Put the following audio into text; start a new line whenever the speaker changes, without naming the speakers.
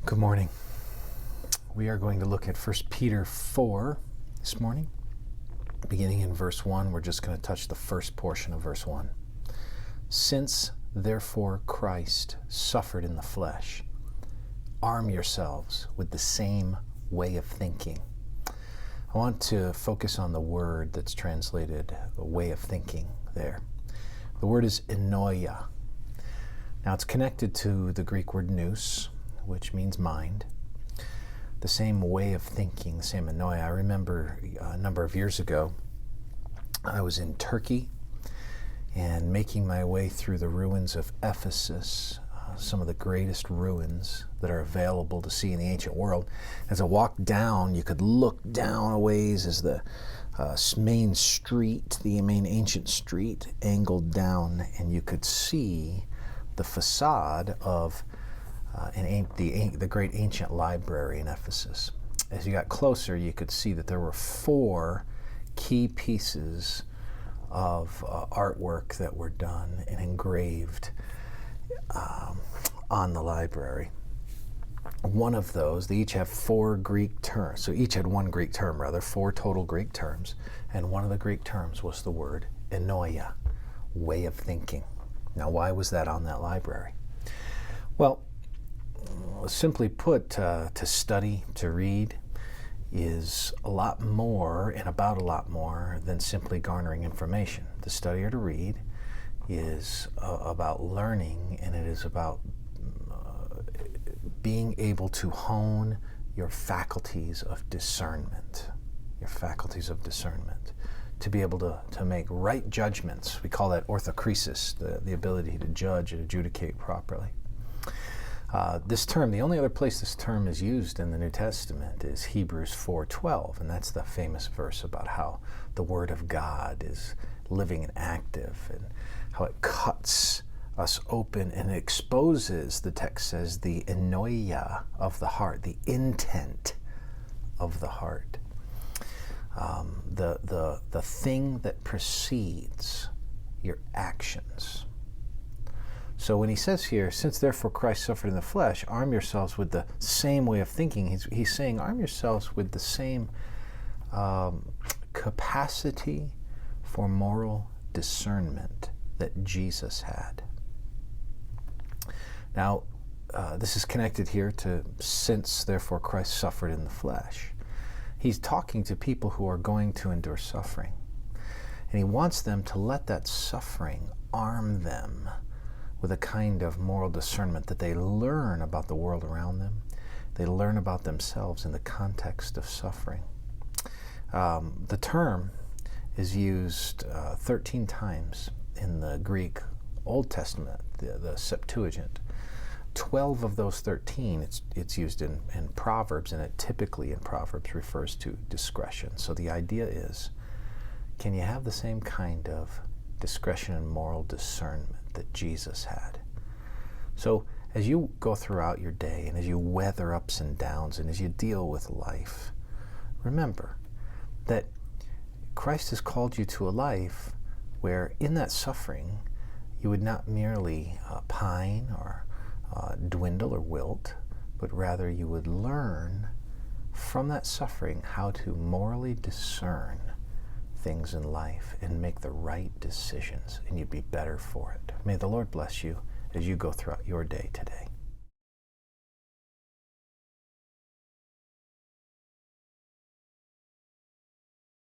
Good morning. We are going to look at 1 Peter 4 this morning. Beginning in verse 1, we're just going to touch the first portion of verse 1. Since, therefore, Christ suffered in the flesh, arm yourselves with the same way of thinking. I want to focus on the word that's translated way of thinking there. The word is enoia. Now it's connected to the Greek word nous, which means mind. The same way of thinking, the same enoia. I remember a number of years ago, I was in Turkey and making my way through the ruins of Ephesus, some of the greatest ruins that are available to see in the ancient world. As I walked down, you could look down a ways as the main street, the main ancient street, angled down, and you could see the facade of the great ancient library in Ephesus. As you got closer, you could see that there were 4 key pieces of artwork that were done and engraved on the library. One of those, they each have 4 Greek terms. So each had one Greek term, 4 total Greek terms. And one of the Greek terms was the word enoia, way of thinking. Now, why was that on that library? Well, simply put, to study, to read, is a lot more and about a lot more than simply garnering information. To study or to read is about learning, and it is about being able to hone your faculties of discernment. Your faculties of discernment. To be able to make right judgments. We call that orthokresis, the ability to judge and adjudicate properly. This term, the only other place this term is used in the New Testament is Hebrews 4:12, and that's the famous verse about how the Word of God is living and active, and how it cuts us open and exposes, the text says, the enoia of the heart, the intent of the heart, the thing that precedes your actions. So when he says here, since therefore Christ suffered in the flesh, arm yourselves with the same way of thinking, he's saying arm yourselves with the same capacity for moral discernment that Jesus had. Now, this is connected here to since therefore Christ suffered in the flesh. He's talking to people who are going to endure suffering. And he wants them to let that suffering arm them with a kind of moral discernment that they learn about the world around them. They learn about themselves in the context of suffering. The term is used 13 times in the Greek Old Testament, the Septuagint. 12 of those 13, it's used in Proverbs, and it typically in Proverbs refers to discretion. So the idea is, can you have the same kind of discretion and moral discernment that Jesus had? So as you go throughout your day, and as you weather ups and downs, and as you deal with life, remember that Christ has called you to a life where in that suffering you would not merely pine or dwindle or wilt, but rather you would learn from that suffering how to morally discern things in life and make the right decisions, and you'd be better for it. May the Lord bless you as you go throughout your day today.